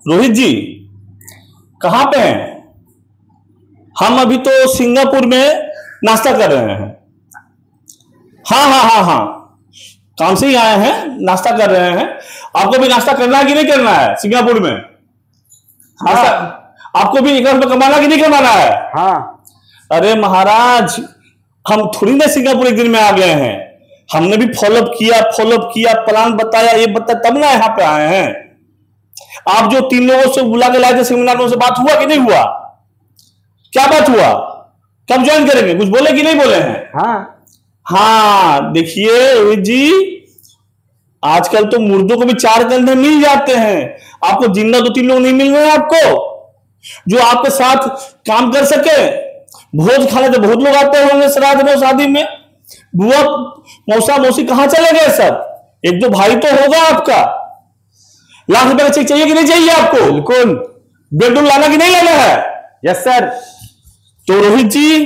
रोहित जी कहाँ पे हैं? हम अभी तो सिंगापुर में नाश्ता कर रहे हैं। हाँ हाँ हाँ हाँ, काम से ही आए हैं, नाश्ता कर रहे हैं। आपको भी नाश्ता करना है कि नहीं करना है सिंगापुर में? नाश्ता आपको भी 1 रुपये कमाना कि नहीं कमाना है? हाँ। अरे महाराज, हम थोड़ी ना सिंगापुर एक दिन में आ गए हैं। हमने भी फॉलोअप किया, प्लान बताया, ये बताया, तब ना यहाँ पे आए हैं। आप जो 3 लोगों से बुला के लाए थे सेमिनार में, उनसे बात हुआ कि नहीं हुआ? क्या बात हुआ? कब ज्वाइन करेंगे? कुछ बोले कि नहीं बोले हैं? हाँ देखिए रोहित जी, आजकल तो मुर्दों को भी 4 कंधे मिल जाते हैं। आपको जिंदा 2-3 लोग नहीं मिल रहे हैं आपको जो आपके साथ काम कर सके। भोज खाने तो बहुत लोग आते होंगे श्राद्ध में, शादी में। बुआ मौसा मौसी कहां चले गए सब? 1-2 भाई तो होगा आपका। लाख रुपए का चेक चाहिए कि नहीं चाहिए आपको? बिल्कुल। बेडरूम लाना कि नहीं लाना है? Yes sir. तो रोहित जी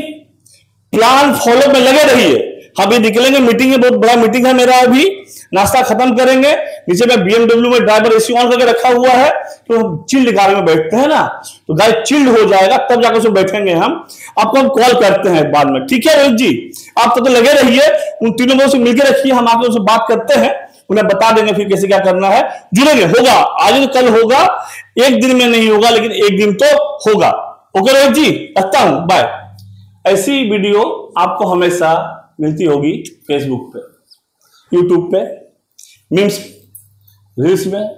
प्लान फॉलो में लगे रहिए। अभी निकलेंगे, मीटिंग है, बहुत बड़ा मीटिंग है मेरा। अभी नाश्ता खत्म करेंगे, नीचे में BMW में ड्राइवर AC ऑन करके रखा हुआ है, तो हम चिल्ड गाड़ी में बैठते हैं ना, तो गाड़ी चिल्ड हो जाएगा, तब जाकर उसमें बैठेंगे हम। आपको हम कॉल करते हैं बाद में, ठीक है रोहित जी? आप तो लगे रहिए, उन 3 लोगों से मिलकर रखिए, हम आके उनसे बात करते हैं, उन्हें बता देंगे फिर कैसे क्या करना है। जुड़ेंगे, होगा आज तो कल होगा, एक दिन में नहीं होगा लेकिन एक दिन तो होगा। ओके रोहित जी, रखता हूं, बाय। ऐसी वीडियो आपको हमेशा मिलती होगी फेसबुक पे, यूट्यूब पे, मीम्स, रील्स में,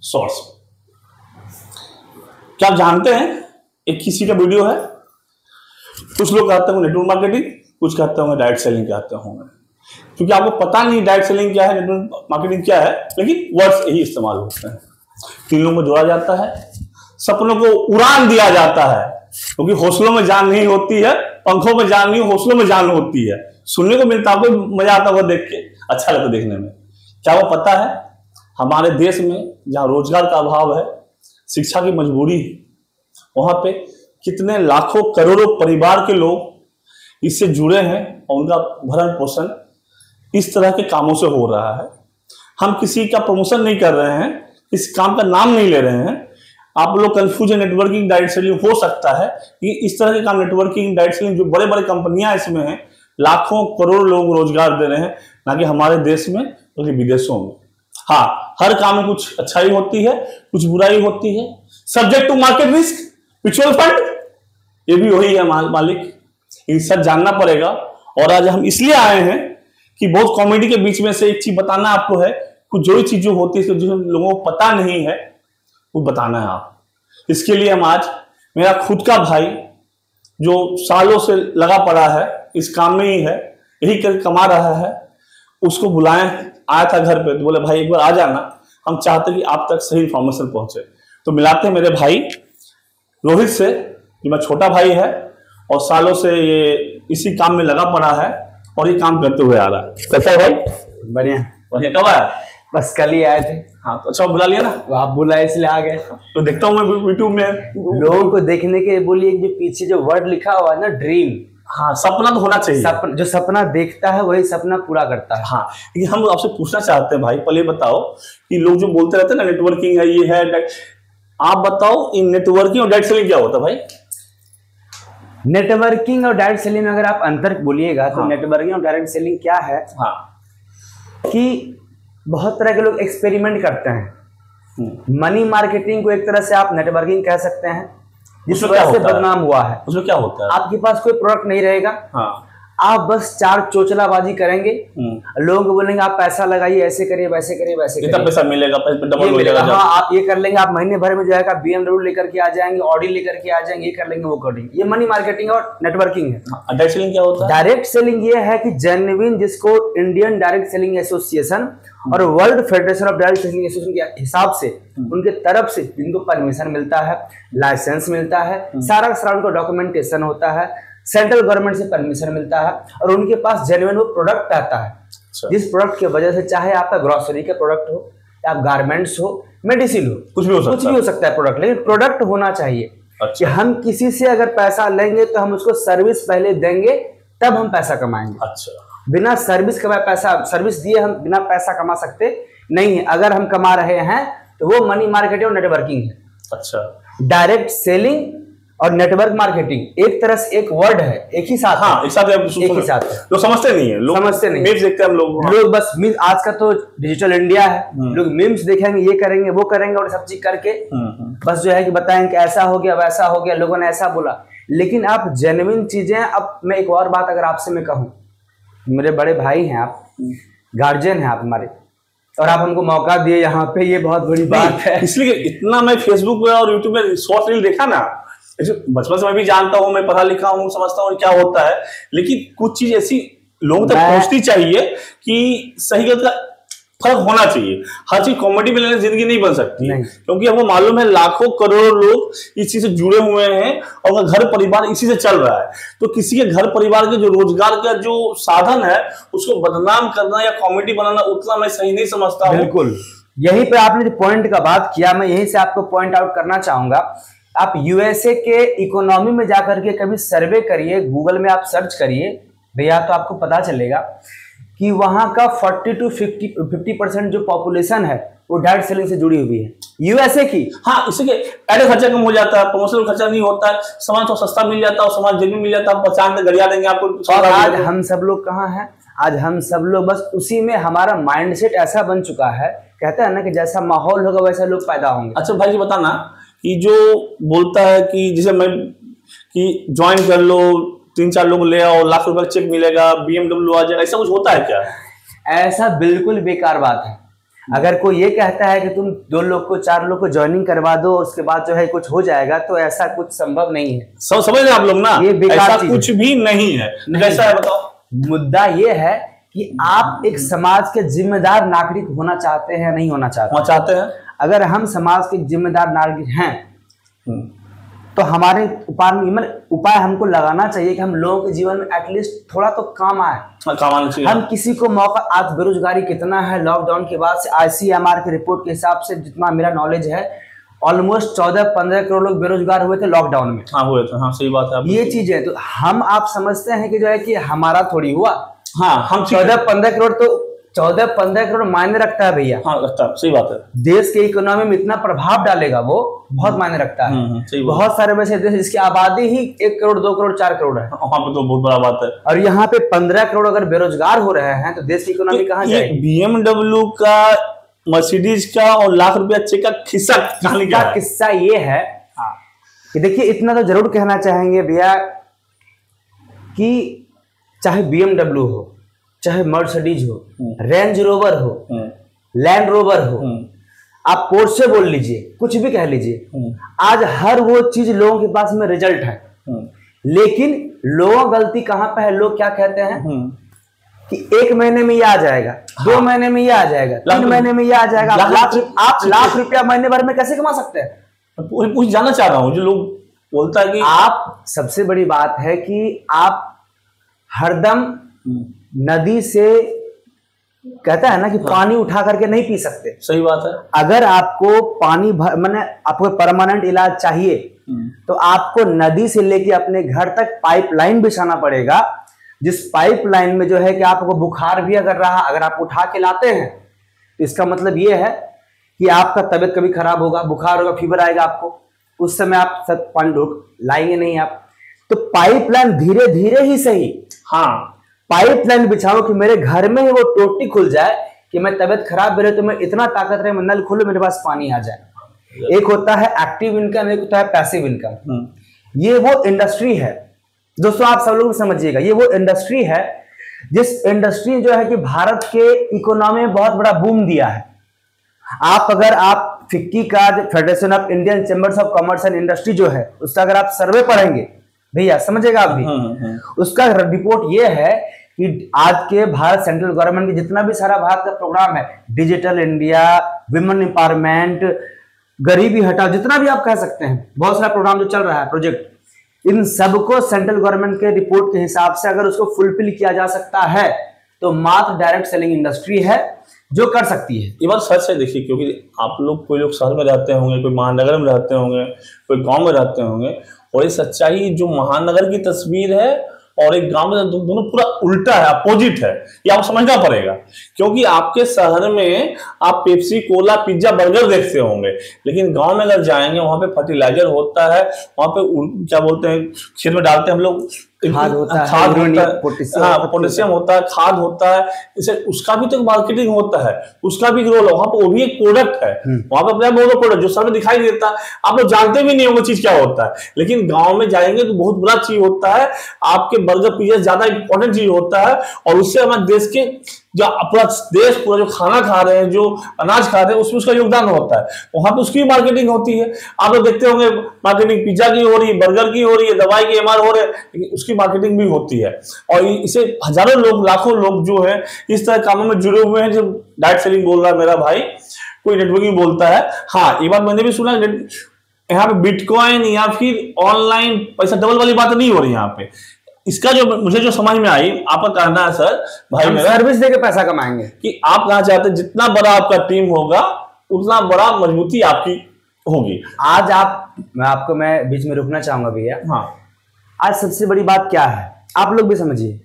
शॉर्ट्स में। क्या आप जानते हैं एक किसी का वीडियो है, कुछ लोग कहते होंगे नेटवर्क मार्केटिंग, कुछ कहते होंगे डायरेक्ट सेलिंग कहते होंगे, क्योंकि आपको पता नहीं डायरेक्ट सेलिंग क्या है, नेटवर्क मार्केटिंग क्या है, लेकिन वर्ड्स यही इस्तेमाल होते हैं। 3 लोगों को जोड़ा जाता है, सपनों को उड़ान दिया जाता है, क्योंकि हौसलों में जान नहीं होती है, पंखों में जान नहीं, हौसलों में जान होती है। सुनने को मिलता, आपको मजा आता है देख के, अच्छा लगता देखने में। क्या वो पता है हमारे देश में जहां रोजगार का अभाव है, शिक्षा की मजबूरी है, वहां पे कितने लाखों करोड़ों परिवार के लोग इससे जुड़े हैं और उनका भरण पोषण इस तरह के कामों से हो रहा है। हम किसी का प्रमोशन नहीं कर रहे हैं, इस काम का नाम नहीं ले रहे हैं। आप लोग कंफ्यूज है, नेटवर्किंग डायरेक्ट सेलिंग हो सकता है कि इस तरह के काम, नेटवर्किंग डायरेक्ट सेलिंग, जो बड़े बड़े कंपनियां इसमें हैं, लाखों करोड़ लोग रोजगार दे रहे हैं, ना कि हमारे देश में बल्कि विदेशों में। हाँ, हर काम में कुछ अच्छाई होती है, कुछ बुराई होती है। Subject to market risk, mutual fund, ये भी वही है मालिक। इन सब जानना पड़ेगा। और आज हम इसलिए आए हैं कि बहुत कॉमेडी के बीच में से एक चीज बताना आपको है, कुछ जो चीज जो होती है जो लोगों को पता नहीं है वो बताना है आप। इसके लिए हम आज, मेरा खुद का भाई जो सालों से लगा पड़ा है इस काम में ही है, यही कर कमा रहा है, उसको बुलाएं, आया था घर पे, तो बोले भाई एक बार आ जाना, हम चाहते कि आप तक सही इंफॉर्मेशन पहुंचे। तो मिलाते हैं मेरे भाई रोहित से, जो मेरा छोटा भाई है और सालों से ये इसी काम में लगा पड़ा है और ये काम करते हुए आ रहा है। कैसा है भाई? बढ़िया। कब आया? बस कल ही आए थे। हाँ तो अच्छा बुला लिया ना? आप बुलाए इसलिए आ गए। तो देखता हूँ मैं यूट्यूब में लोगों को देखने के बोलिए, जो पीछे जो वर्ड लिखा हुआ है ना, ड्रीम। हाँ, सपना तो होना चाहिए। जो सपना देखता है वही सपना पूरा करता है। हाँ, लेकिन हम आपसे पूछना चाहते हैं भाई, पहले बताओ कि लोग जो बोलते रहते हैं ना नेटवर्किंग है, ये है, आप बताओ इन नेटवर्किंग और डायरेक्ट सेलिंग क्या होता है भाई? नेटवर्किंग और डायरेक्ट सेलिंग में अगर आप अंतर बोलिएगा तो नेटवर्किंग और डायरेक्ट सेलिंग क्या है, कि बहुत तरह के लोग एक्सपेरिमेंट करते हैं। मनी मार्केटिंग को एक तरह से आप नेटवर्किंग कह सकते हैं, जिस वजह से बदनाम हुआ है। उसमें क्या होता है? आपके पास कोई प्रोडक्ट नहीं रहेगा, आप बस 4 चोचलाबाजी करेंगे, लोगों को बोलेंगे आप पैसा लगाइए, ऐसे करिए, वैसे करिए, वैसे करिए, पैसा मिलेगा, डबल मिलेगा। हाँ, आप ये कर लेंगे, आप महीने भर में जो है BMW लेकर के आ जाएंगे, ऑडी लेकर के आ जाएंगे, ये कर लेंगे, वो कर लेंगे। ये मनी मार्केटिंग और नेटवर्किंग है। डायरेक्ट सेलिंग क्या होता है? डायरेक्ट सेलिंग ये है कि जेन्युइन, जिसको इंडियन डायरेक्ट सेलिंग एसोसिएशन और world federation of direct selling association के हिसाब से, उनके तरफ से जिनको परमिशन मिलता है, लाइसेंस मिलता है, सारा उनका डॉक्यूमेंटेशन होता है, सेंट्रल गवर्नमेंट से परमिशन मिलता है, और उनके पास जेन्युइन वो प्रोडक्ट आता है, जिस प्रोडक्ट की वजह से, चाहे आपका ग्रोसरी का प्रोडक्ट हो या गारमेंट्स हो, मेडिसिन हो, कुछ भी हो सकता है प्रोडक्ट, लेकिन प्रोडक्ट होना चाहिए। कि हम किसी से अगर पैसा लेंगे तो हम उसको सर्विस पहले देंगे, तब हम पैसा कमाएंगे। बिना सर्विस कमाए पैसा, सर्विस दिए हम बिना पैसा कमा सकते नहीं है। अगर हम कमा रहे हैं तो वो मनी मार्केटिंग और नेटवर्किंग है। अच्छा, डायरेक्ट सेलिंग और नेटवर्क मार्केटिंग एक तरह से एक वर्ड है, एक ही साथ हाँ, एक साथ है, एक ही साथ है। लोग समझते नहीं है, लोग समझते नहीं, मीम्स देखते हैं हम लोग। हाँ। लोग बस मीम्स, आज का तो डिजिटल इंडिया है, लोग मीम्स देखेंगे, ये करेंगे वो करेंगे और सब चीज करके बस जो है कि बताएंगे कि ऐसा हो गया वैसा हो गया, लोगों ने ऐसा बोला। लेकिन आप जेन्युइन चीजें, अब मैं एक और बात अगर आपसे मैं कहूँ, मेरे बड़े भाई हैं आप, गार्जियन हैं आप हमारे, और आप हमको मौका दिए यहाँ पे, ये बहुत बड़ी बात है। इसलिए इतना मैं फेसबुक पे और यूट्यूब पे शॉर्ट रील देखा ना, बचपन से मैं भी जानता हूँ, मैं पढ़ा लिखा हूँ, समझता हूँ क्या होता है, लेकिन कुछ चीज ऐसी लोगों तक पहुंचनी चाहिए कि सही गलत का फर्क होना चाहिए। हर चीज कॉमेडी में लेने जिंदगी नहीं बन सकती, क्योंकि हमको मालूम है लाखों करोड़ों लोग इस चीज से जुड़े हुए हैं और उनका घर परिवार इसी से चल रहा है। तो किसी के घर परिवार के जो रोजगार का जो साधन है उसको बदनाम करना या कॉमेडी बनाना उतना मैं सही नहीं समझता हूँ। बिल्कुल, यहीं पे आपने जो पॉइंट का बात किया, मैं यहीं से आपको पॉइंट आउट करना चाहूंगा। आप यूएसए के इकोनॉमी में जाकर के कभी सर्वे करिए, गूगल में आप सर्च करिए भैया, तो आपको पता चलेगा कि वहां का 40 to 50% जो पॉपुलेशन है वो डायरेक्ट सेलिंग से जुड़ी हुई है, यूएसए की। हाँ, इससे एड खर्चा कम हो जाता है, प्रमोशनल खर्चा नहीं होता है, सामान तो सस्ता मिल जाता है और सामान जेन्युइन मिल जाता है, हम पहचान के गरिया देंगे आपको। और आज हम सब लोग कहाँ हैं? आज हम सब लोग बस उसी में, हमारा माइंडसेट ऐसा बन चुका है, कहते हैं ना कि जैसा माहौल होगा वैसा लोग पैदा होंगे। अच्छा भाई जी बताना कि जो बोलता है कि जैसे मैं कि ज्वाइन कर लो, 3-4 लोग ले आओ, लाख रुपए का चेक मिलेगा, BMW आ जाएगा, ऐसा कुछ होता है क्या? ऐसा बिल्कुल बेकार बात है। अगर कोई ये कहता है कि तुम 2 लोग को 4 लोग को ज्वाइनिंग करवा दो उसके बाद जो है कुछ हो जाएगा, तो ऐसा कुछ संभव नहीं है। समझ रहे आप लोग ना, ये बेकार ऐसा कुछ भी नहीं है। कैसा है बताओ? मुद्दा ये है कि आप एक समाज के जिम्मेदार नागरिक होना चाहते हैं, नहीं होना चाहते हैं। अगर हम समाज के जिम्मेदार नागरिक हैं तो हमारे उपाय हमको लगाना चाहिए कि हम लोगों के जीवन में एटलीस्ट थोड़ा तो काम आए, काम आना चाहिए। हम किसी को मौका, आज बेरोजगारी कितना है लॉकडाउन के बाद से, ICMR के रिपोर्ट के हिसाब से जितना मेरा नॉलेज है, ऑलमोस्ट 14-15 करोड़ लोग बेरोजगार हुए थे लॉकडाउन में। हाँ हुए थे, हाँ सही बात है। ये चीज है, तो हम आप समझते हैं कि जो है कि हमारा थोड़ी हुआ। हाँ, हम 14-15 करोड़, तो 14-15 करोड़ मायने रखता है भैया। हाँ रखता है, सही बात है। देश के इकोनॉमी में इतना प्रभाव डालेगा, वो बहुत मायने रखता है। बहुत सारे वैसे देश जिसकी आबादी ही 1 करोड़ 2 करोड़ 4 करोड़ है, वहाँ पे तो बहुत बड़ा बात है। और यहाँ पे 15 करोड़ अगर बेरोजगार हो रहे हैं तो देश की इकोनॉमी कहाँ जाएगी? BMW का, मर्सिडीज का और लाख रुपया चेक का किस्सा ये है कि देखिए, इतना तो जरूर कहना चाहेंगे भैया कि चाहे BMW हो, चाहे मर्सिडीज हो, रेंज रोवर हो, लैंड रोवर हो, आप पोर्शे बोल लीजिए, कुछ भी कह लीजिए, आज हर वो चीज लोगों के पास में रिजल्ट है। लेकिन लोगों गलती कहां पे है? लोग क्या कहते हैं कि 1 महीने में ये आ जाएगा, 2 महीने में ये आ जाएगा, 3 महीने में ये आ जाएगा। आप लाख रुपया महीने भर में कैसे कमा सकते हैं? कुछ जानना चाह रहा हूँ, जो लोग बोलता है कि आप, सबसे बड़ी बात है कि आप हरदम नदी से, कहता है ना कि पानी उठा करके नहीं पी सकते। सही बात है। अगर आपको पानी माने आपको परमानेंट इलाज चाहिए तो आपको नदी से लेके अपने घर तक पाइपलाइन बिछाना पड़ेगा, जिस पाइपलाइन में जो है कि आपको बुखार भी अगर रहा, अगर आप उठा के लाते हैं तो इसका मतलब ये है कि आपका तबीयत कभी खराब होगा, बुखार होगा, फीवर आएगा आपको, उस समय आप सब पानी लाएंगे नहीं आप। तो पाइपलाइन धीरे धीरे ही सही, हाँ, पाइपलाइन बिछाओ कि मेरे घर में ही वो टोटी खुल जाए कि मैं तबीयत खराब मेरे, तो मैं इतना ताकत रहे, मैं नल खोलूं मेरे पास पानी आ जाए। एक होता है एक्टिव इनकम, एक होता है पैसिव इनकम। ये वो इंडस्ट्री है दोस्तों, आप सब लोग समझिएगा, ये वो इंडस्ट्री है जिस इंडस्ट्री जो है कि भारत के इकोनॉमी में बहुत बड़ा बूम दिया है। अगर आप फिक्की का, federation of Indian chambers of commerce and industry जो है, उसका अगर आप सर्वे पढ़ेंगे भैया, समझेगा आप भी, उसका रिपोर्ट ये है कि आज के भारत सेंट्रल गवर्नमेंट की जितना भी सारा भारत का प्रोग्राम है, डिजिटल इंडिया, विमेन एम्पावरमेंट, गरीबी हटाओ, जितना भी आप कह सकते हैं, बहुत सारा प्रोग्राम जो चल रहा है, प्रोजेक्ट, इन सबको सेंट्रल गवर्नमेंट के रिपोर्ट के हिसाब से अगर उसको फुलफिल किया जा सकता है तो मात्र डायरेक्ट सेलिंग इंडस्ट्री है जो कर सकती है। ये बात सच है। देखिए, क्योंकि आप लोग, कोई लोग शहर में रहते होंगे, कोई महानगर में रहते होंगे, कोई गांव में रहते होंगे, और ये सच्चाई जो महानगर की तस्वीर है और एक गांव में दोनों पूरा उल्टा है, अपोजिट है। ये आपको समझना पड़ेगा, क्योंकि आपके शहर में आप पेप्सी, कोला, पिज्जा, बर्गर देखते होंगे, लेकिन गांव में अगर जाएंगे वहां पे फर्टिलाइजर होता है, वहां पे क्या बोलते हैं, खेत में डालते हैं हम लोग, खाद होता है, पोटेशियम होता है, खाद होता है, इसे उसका भी तो मार्केटिंग होता है, उसका भी रोल है वहां पर, वो भी एक प्रोडक्ट है वहां पर, अपना बहुत प्रोडक्ट जो सर में दिखाई देता है, आप लोग जानते भी नहीं होंगे चीज क्या होता है, लेकिन गांव में जाएंगे तो बहुत बुरा चीज होता है। आपके बर्गर पिज्जा ज्यादा इंपॉर्टेंट चीज होता है, और उससे हमारे देश के जो अपना देश पूरा जो खाना खा रहे हैं, जो अनाज खा रहे हैं, उसमें उसका योगदान होता है, वहां पे उसकी मार्केटिंग होती है। आप लोग देखते होंगे मार्केटिंग पिज्जा की हो रही है, बर्गर की हो रही है, दवाई के एमआर हो रहे हैं, लेकिन उसकी मार्केटिंग भी होती है। और इसे हजारों लोग, लाखों लोग जो है इस तरह कामों में जुड़े हुए हैं। जो डायरेक्ट सेलिंग बोल रहा है मेरा भाई, कोई नेटवर्किंग बोलता है, हाँ ये बात मैंने भी सुना, यहाँ पे बिटकॉइन या फिर ऑनलाइन पैसा डबल वाली बात नहीं हो रही यहाँ पे। इसका जो मुझे जो समझ में आई, आपका कहना है सर भाई, हम सर्विस देके पैसा कमाएंगे, कि आप कहा चाहते हैं जितना बड़ा आपका टीम होगा उतना बड़ा मजबूती आपकी होगी। आज मैं बीच में रुकना चाहूंगा भैया। हाँ, आज सबसे बड़ी बात क्या है, आप लोग भी समझिए।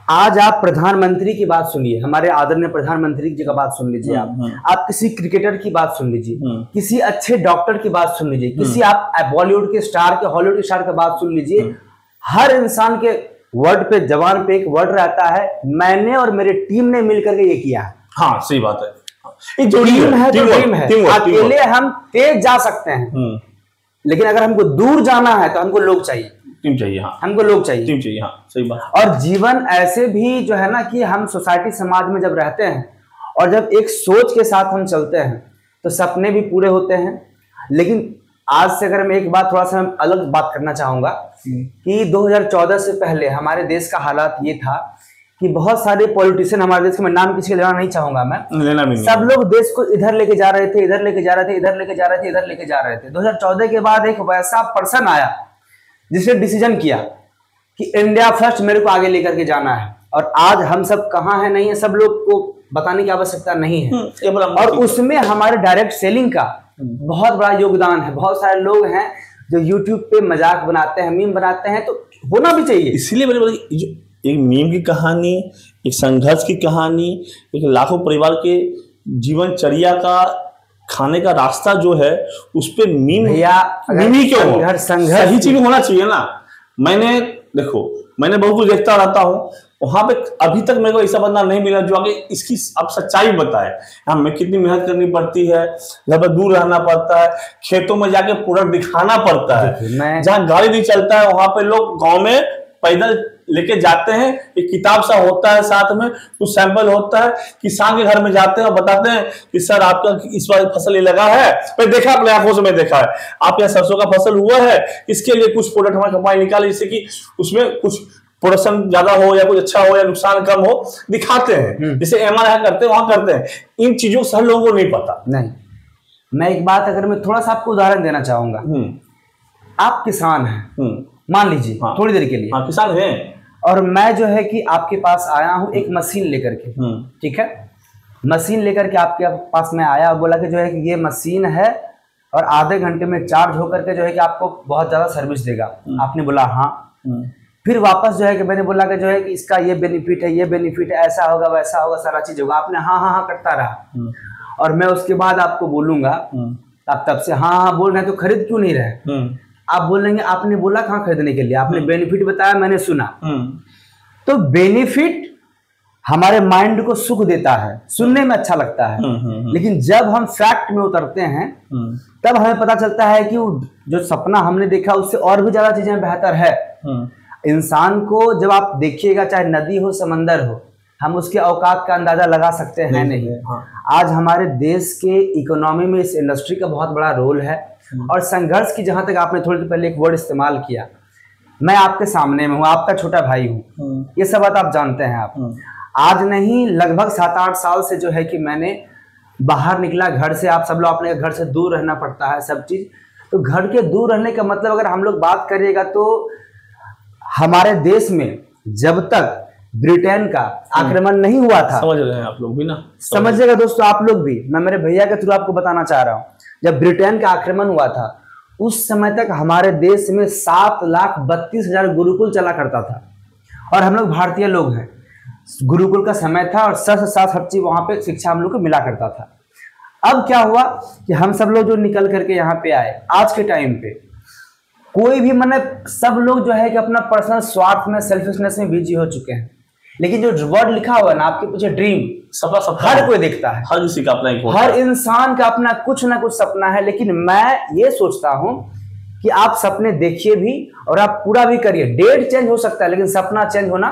आज आप प्रधानमंत्री की बात सुनिए, हमारे आदरणीय प्रधानमंत्री जी का बात सुन लीजिए, आप किसी क्रिकेटर की बात सुन लीजिए, किसी अच्छे डॉक्टर की बात सुन लीजिए, किसी आप बॉलीवुड के स्टार के, हॉलीवुड के स्टार की बात सुन लीजिए। हर इंसान के वर्ड पे, जबान पे एक वर्ड रहता है, मैंने और मेरी टीम ने मिलकर के ये किया है। हाँ सही बात है, टीम है तो टीम है, अकेले हम तेज जा सकते हैं, लेकिन अगर हमको दूर जाना है तो हमको लोग चाहिए, टीम चाहिए। हाँ, हमको लोग चाहिए, टीम चाहिए। हाँ सही बात। और जीवन ऐसे भी जो है ना कि हम सोसाइटी समाज में जब रहते हैं और जब एक सोच के साथ हम चलते हैं तो सपने भी पूरे होते हैं। लेकिन आज से अगर मैं एक बात थोड़ा सा अलग बात करना चाहूंगा कि 2014 से पहले हमारे देश का हालात ये था कि बहुत सारे पॉलिटिशियन हमारे देश के, मैं नाम किसी का लेना नहीं चाहूंगा, मैं लेना भी नहीं, सब लोग देश को इधर लेके जा रहे थे, इधर लेके जा रहे थे, इधर लेके जा रहे थे, इधर लेके जा रहे थे। 2014 के बाद एक वैसा पर्सन आया जिसने डिसीजन किया कि इंडिया फर्स्ट, मेरे को आगे लेकर के जाना है। और आज हम सब कहाँ है, नहीं है, सब लोग को बताने की आवश्यकता नहीं है। और उसमें हमारे डायरेक्ट सेलिंग का बहुत बड़ा योगदान है। बहुत सारे लोग हैं जो YouTube पे मजाक बनाते हैं, मीम बनाते हैं, तो होना भी चाहिए। इसीलिए मैंने बोला एक मीम की कहानी, एक संघर्ष की कहानी, एक लाखों परिवार के जीवनचर्या का, खाने का रास्ता जो है, उस पे मीम मीम ही क्यों हो, संघर्ष सही चीज होना चाहिए ना। मैंने बहुत कुछ देखता रहता हूँ, वहां पे अभी तक मेरे को ऐसा बंदा नहीं मिला जो आगे इसकी अब सच्चाई बताए। हमें कितनी मेहनत करनी पड़ती है, घर पर दूर रहना पड़ता है, खेतों में जाके प्रोडक्ट दिखाना पड़ता है, जहाँ गाड़ी नहीं चलता है वहां पे लोग गांव में पैदल लेके जाते हैं, एक किताब सा होता है साथ में, कुछ सैंपल होता है, किसान के घर में जाते हैं और बताते हैं कि सर आपका इस बार फसल ये लगा है, मैं देखा अपने आंखों से, मैं देखा है आपके यहाँ सरसों का फसल हुआ है, इसके लिए कुछ प्रोडक्ट हमारे कंपनी निकाले जिससे कि उसमें कुछ प्रोडक्शन ज्यादा हो या कुछ अच्छा हो या नुकसान कम हो, दिखाते हैं, जैसे एमआरआई करते हैं वहां करते हैं। इन चीजों से हर लोगों को नहीं पता। नहीं, मैं एक बात अगर मैं थोड़ा सा आपको उदाहरण देना चाहूंगा। आप किसान हैं, मान लीजिए, थोड़ी देर के लिए, हाँ किसान हैं, और मैं जो है कि आपके पास आया हूं एक मशीन लेकर के, ठीक है, मशीन लेकर के आपके पास मैं आया, बोला कि जो है कि ये मशीन है और आधे घंटे में चार्ज होकर के जो है कि आपको बहुत ज्यादा सर्विस देगा। आपने बोला हाँ। फिर वापस जो है कि मैंने बोला कि जो है कि इसका ये बेनिफिट है, ये बेनिफिट है, ऐसा होगा वैसा होगा, सारा चीज होगा। आपने हाँ हाँ हाँ करता रहा, और मैं उसके बाद आपको बोलूंगा, आप तब से हाँ हाँ बोल रहे हैं तो खरीद क्यों नहीं रहे? आप बोलेंगे आपने बोला कहाँ खरीदने के लिए, आपने बेनिफिट बताया, मैंने सुना। तो बेनिफिट हमारे माइंड को सुख देता है, सुनने में अच्छा लगता है, लेकिन जब हम फैक्ट में उतरते हैं तब हमें पता चलता है कि जो सपना हमने देखा उससे और भी ज्यादा चीजें बेहतर है। इंसान को जब आप देखिएगा, चाहे नदी हो समंदर हो, हम उसके औकात का अंदाजा लगा सकते हैं नहीं। आज हमारे देश के इकोनॉमी में इस इंडस्ट्री का बहुत बड़ा रोल है। और संघर्ष की, जहां तक आपने थोड़ी देर पहले एक वर्ड इस्तेमाल किया, मैं आपके सामने में हूँ, आपका छोटा भाई हूँ, ये सब बात आप जानते हैं। आप आज नहीं, लगभग 7-8 साल से जो है कि मैंने बाहर निकला घर से। आप सब लोग अपने घर से दूर रहना पड़ता है सब चीज। तो घर के दूर रहने का मतलब अगर हम लोग बात करिएगा तो हमारे देश में जब तक ब्रिटेन का आक्रमण नहीं हुआ था, समझ रहे हैं आप लोग भी ना, समझिएगा दोस्तों आप लोग भी, मैं मेरे भैया के थ्रू आपको बताना चाह रहा हूँ, जब ब्रिटेन का आक्रमण हुआ था उस समय तक हमारे देश में 7,32,000 गुरुकुल चला करता था, और हम लोग भारतीय लोग हैं। गुरुकुल का समय था और सच साथ हर चीज वहां पे शिक्षा हम लोग को मिला करता था। अब क्या हुआ कि हम सब लोग जो निकल करके यहाँ पे आए, आज के टाइम पे कोई भी सब लोग जो है कि अपना पर्सनल स्वार्थ में, सेल्फिशनेस में बिजी हो चुके हैं। लेकिन जो वर्ड लिखा हुआ है ना आपके पीछे, ड्रीम, सपना सबका हर कोई देखता है, हर किसी का अपना एक होता हर है। इंसान का अपना कुछ ना कुछ सपना है। लेकिन मैं ये सोचता हूं कि आप सपने देखिए भी और आप पूरा भी करिए। डेट चेंज हो सकता है लेकिन सपना चेंज होना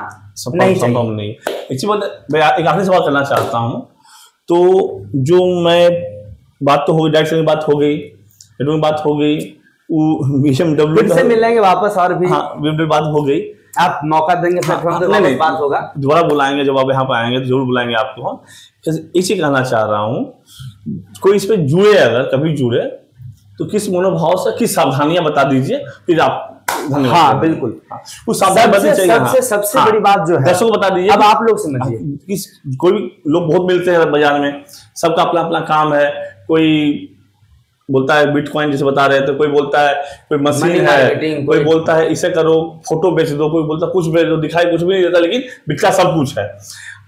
नहीं चाहिए। संभव नहीं। इसी बात मैं एक आखिरी सवाल करना चाहता हूँ। तो जो मैं बात तो हो गई, डायरेक्ट बात हो गई, बात हो गई, फिर से मिलेंगे वापस और भी। हाँ, BMW बात हो गई। आप मौका देंगे प्लेटफॉर्म पे, वापस बात होगा, दोबारा बुलाएंगे। जब आप यहाँ पे आएंगे तो जरूर बुलाएंगे आपको हम। इसी कहना चाह रहा हूँ, कोई इस पे जुड़े, अगर कभी जुड़े तो किस मनोभाव से, किस सावधानियां बता दीजिए, फिर आप। धन्यवाद। हाँ बिल्कुल, कुछ सावधानी बतानी चाहिए। सबसे बड़ी बात जो है, दर्शकों को बता दीजिए। अब आप लोग समझिए, कोई लोग बहुत मिलते हैं बाजार में, सबका अपना अपना काम है। कोई बोलता है बिटकॉइन जैसे बता रहे थे, कोई बोलता है कोई मशीन है, कोई बोलता है इसे करो, फोटो बेच दो, कोई बोलता है कुछ बेच दो, दिखाई कुछ भी नहीं देता, लेकिन बिकता सब कुछ है।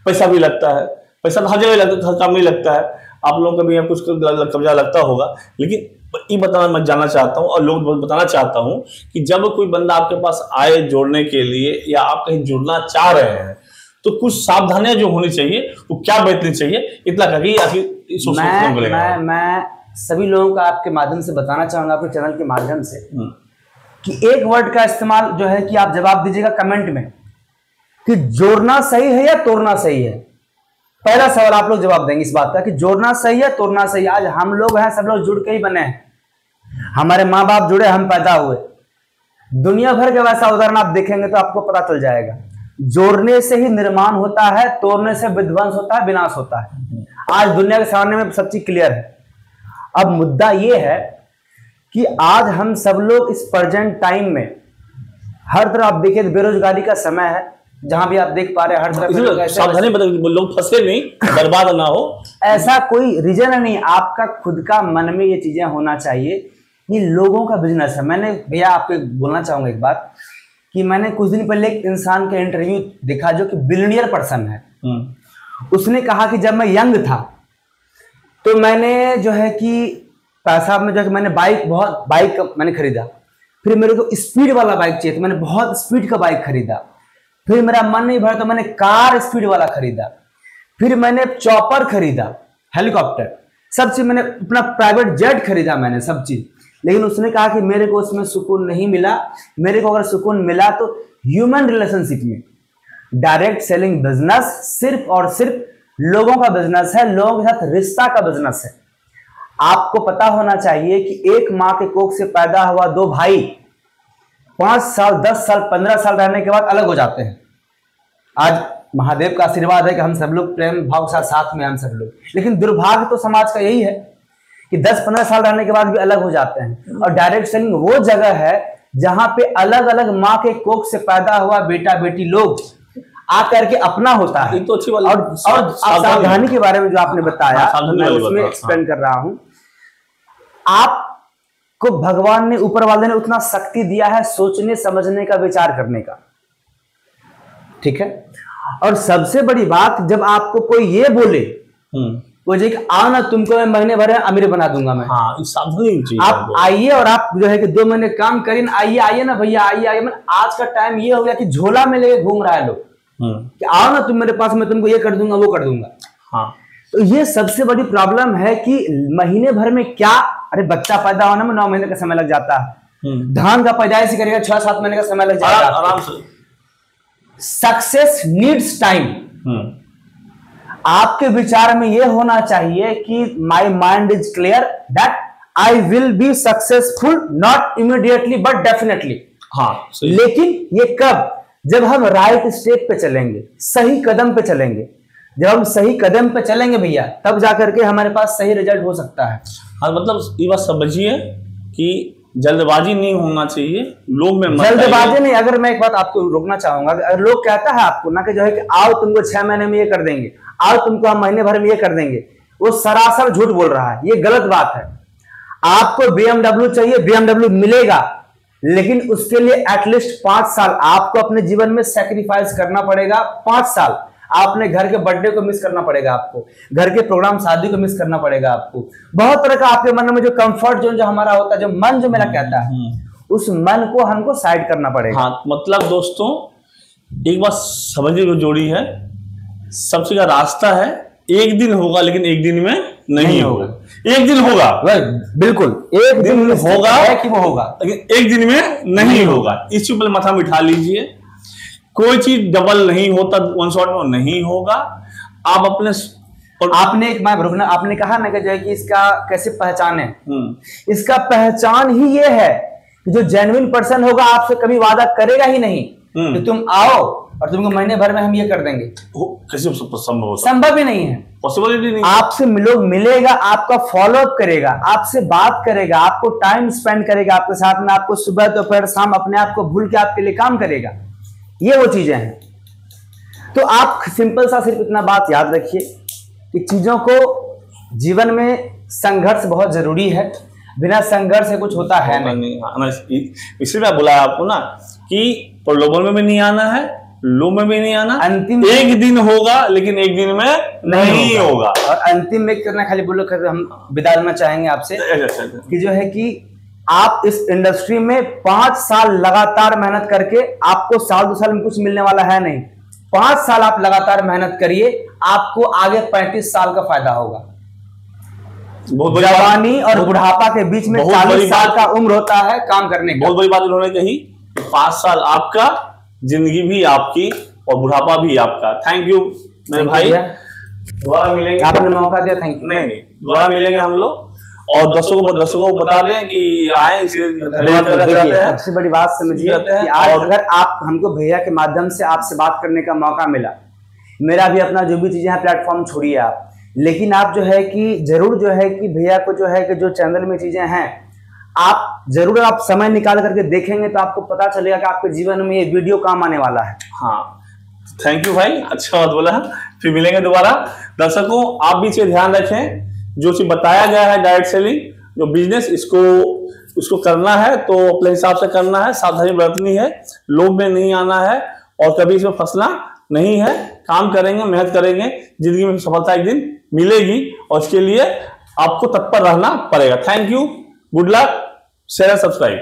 पैसा भी लगता है, पैसा हर जगह लगता है, हर काम में लगता है। आप लोगों का भी यहाँ कुछ कब्जा लगता होगा। लेकिन ये बताना मैं जानना चाहता हूँ और लोग बताना चाहता हूँ कि जब कोई बंदा आपके पास आए जोड़ने के लिए, या आप कहीं जुड़ना चाह रहे हैं, तो कुछ सावधानियां जो होनी चाहिए वो क्या बरतनी चाहिए, इतना करके मैं सभी लोगों का आपके माध्यम से बताना चाहूंगा, आपके चैनल के माध्यम से, कि एक वर्ड का इस्तेमाल जो है कि आप जवाब दीजिएगा कमेंट में कि जोड़ना सही है या तोड़ना सही है। पहला सवाल आप लोग जवाब देंगे इस बात का कि जोड़ना सही है, तोड़ना सही है। आज हम लोग हैं, सब लोग जुड़ के ही बने हैं। हमारे माँ बाप जुड़े, हम पैदा हुए। दुनिया भर का वैसा उदाहरण आप देखेंगे तो आपको पता चल जाएगा। जोड़ने से ही निर्माण होता है, तोड़ने से विध्वंस होता है, विनाश होता है। आज दुनिया के सामने में सब चीज क्लियर है। अब मुद्दा यह है कि आज हम सब लोग इस प्रेजेंट टाइम में हर तरफ आप देखिए बेरोजगारी का समय है, जहां भी आप देख पा रहे हैं हर तरफ सावधानी, लोग फंसे नहीं, बर्बाद ना हो, ऐसा कोई रीजन नहीं। आपका खुद का मन में ये चीजें होना चाहिए। ये लोगों का बिजनेस है। मैंने भैया आपको बोलना चाहूंगा एक बात, कि मैंने कुछ दिन पहले एक इंसान का इंटरव्यू देखा जो कि बिलियनियर पर्सन है। उसने कहा कि जब मैं यंग था तो मैंने जो है कि पैसा में जो है मैंने बाइक मैंने खरीदा। फिर मेरे को स्पीड वाला बाइक चाहिए तो मैंने बहुत स्पीड का बाइक खरीदा। फिर मेरा मन नहीं भरा तो मैंने कार स्पीड वाला खरीदा। फिर मैंने चॉपर खरीदा, हेलीकॉप्टर, सब चीज मैंने, अपना प्राइवेट जेट खरीदा मैंने, सब चीज। लेकिन उसने कहा कि मेरे को उसमें सुकून नहीं मिला। मेरे को अगर सुकून मिला तो ह्यूमन रिलेशनशिप में। डायरेक्ट सेलिंग बिजनेस सिर्फ और सिर्फ लोगों का बिजनेस है, लोगों के साथ रिश्ता का बिजनेस है। आपको पता होना चाहिए कि एक मां के कोख से पैदा हुआ दो भाई 5 साल, 10 साल, 15 साल रहने के बाद अलग हो जाते हैं। आज महादेव का आशीर्वाद है कि हम सब लोग प्रेम भाव के साथ में हम सब लोग, लेकिन दुर्भाग्य तो समाज का यही है कि 10-15 साल रहने के बाद भी अलग हो जाते हैं। और डायरेक्ट सेलिंग वो जगह है जहां पे अलग अलग माँ के कोख से पैदा हुआ बेटा बेटी लोग आकर के अपना होता है। तो अच्छी बात। और सावधानी के बारे में जो आपने बताया, मैं उसमें एक्सप्लेन कर रहा हूं। आपको भगवान ने, ऊपर वाले ने उतना शक्ति दिया है सोचने समझने का, विचार करने का, ठीक है। और सबसे बड़ी बात, जब आपको कोई ये बोले, वो जो आओ ना तुमको मैं महीने भर में अमीर बना दूंगा मैं, हाँ, आप आइए और आप जो है कि 2 महीने काम करिए, आइए ना भैया, आइए। आज का टाइम ये हो गया कि झोला में लेके घूम रहा है लोग कि आओ ना तुम मेरे पास, मैं तुमको ये कर दूंगा, वो कर दूंगा। हाँ, तो ये सबसे बड़ी प्रॉब्लम है कि महीने भर में क्या, अरे बच्चा पैदा होने में 9 महीने का समय लग जाता है। धान का पैदाइश करेगा 6-7 महीने का समय लग जाएगा आराम से। Success needs time. आपके विचार में यह होना चाहिए कि my mind is clear that I will be successful, not immediately but definitely. हाँ, लेकिन ये कब? जब हम राइट स्टेप पे चलेंगे, सही कदम पे चलेंगे। जब हम सही कदम पे चलेंगे भैया, तब जाकर के हमारे पास सही रिजल्ट हो सकता है। हाँ, मतलब ये बात समझिए कि जल्दबाजी नहीं होना चाहिए, लोग में जल्दबाजी नहीं। अगर मैं एक बात आपको रोकना चाहूंगा, अगर लोग कहता है आपको ना कि जो है कि आओ तुमको 6 महीने में ये कर देंगे, आओ तुमको हम महीने भर में ये कर देंगे, वो सरासर झूठ बोल रहा है, ये गलत बात है। आपको BMW चाहिए, BMW मिलेगा, लेकिन उसके लिए एटलीस्ट 5 साल आपको अपने जीवन में सैक्रिफाइस करना पड़ेगा। 5 साल आपने घर के बर्थडे को मिस करना पड़ेगा, आपको घर के प्रोग्राम शादी को मिस करना पड़ेगा, आपको बहुत तरह का आपके मन में जो कंफर्ट जोन जो हमारा होता है, जो मन जो मेरा कहता है, उस मन को हमको साइड करना पड़ेगा। हाँ, मतलब दोस्तों एक बात समझिए जो जोड़ी है, सबसे का रास्ता है एक दिन होगा, लेकिन एक दिन में नहीं होगा। एक दिन होगा, बिल्कुल एक दिन होगा कि वो होगा, लेकिन एक दिन में नहीं होगा। इस चीज पर माथा बिठा लीजिए। कोई चीज डबल नहीं होता, वन शॉट में नहीं होगा। आप अपने और आपने एक आपने कहा ना कि जो है कि इसका कैसे पहचाने, इसका पहचान ही ये है कि जो जेन्युइन पर्सन होगा आपसे कभी वादा करेगा ही नहीं कि तुम आओ और तुमको महीने भर में हम ये कर देंगे। कैसे संभव ही नहीं है, पॉसिबिलिटी नहीं। आपसे मिलेगा, आपका फॉलोअप करेगा, आपसे बात करेगा, आपको टाइम स्पेंड करेगा आपके साथ में, आपको सुबह दोपहर शाम अपने आप को भूल के आपके लिए काम करेगा। ये वो चीजें हैं। तो आप सिंपल सा सिर्फ इतना बात याद रखिए कि चीजों को जीवन में संघर्ष बहुत जरूरी है, बिना संघर्ष से कुछ होता है नहीं। इसलिए मैं बोला आपको ना कि प्रलोभन में भी नहीं आना है, लोभ में भी नहीं आना। अंतिम एक दिन होगा, लेकिन एक दिन में नहीं होगा। और अंतिम में करना खाली बोलो, हम विदा लेना चाहेंगे आपसे कि जो है कि आप इस इंडस्ट्री में 5 साल लगातार मेहनत करके, आपको साल 2 साल में कुछ मिलने वाला है नहीं। 5 साल आप लगातार मेहनत करिए, आपको आगे 35 साल का फायदा होगा। जवानी और बुढ़ापा के बीच में 40 साल का उम्र होता है काम करने की। बहुत बड़ी बात उन्होंने कही, 5 साल आपका, जिंदगी भी आपकी और बुढ़ापा भी आपका। थैंक यू मेरे भाई, दोबारा मिलेंगे। आपने मौका दिया, थैंक यू। नहीं, दोबारा मिलेंगे हम लोग। और दर्शकों को बता दें कि आए, सबसे बड़ी बात समझिए कि आज अगर आप हमको भैया के माध्यम से आपसे बात करने का मौका मिला, मेरा भी अपना जो भी चीजें हैं प्लेटफॉर्म छोड़िए आप, लेकिन आप जो है कि जरूर जो है कि भैया को जो है कि जो चैनल में चीजें हैं आप जरूर आप समय निकाल करके देखेंगे तो आपको पता चलेगा कि आपके जीवन में ये वीडियो काम आने वाला है। हाँ, थैंक यू भाई, अच्छा बात बोला। फिर मिलेंगे दोबारा। दर्शकों आप भी चीज ध्यान रखें, जो चीज बताया गया है डायरेक्ट सेलिंग जो बिजनेस, इसको करना है तो अपने हिसाब से करना है, सावधानी बरतनी है, लोभ में नहीं आना है और कभी इसमें फंसना नहीं है। काम करेंगे, मेहनत करेंगे, जिंदगी में सफलता एक दिन मिलेगी और इसके लिए आपको तत्पर रहना पड़ेगा। Thank you, good luck, share subscribe.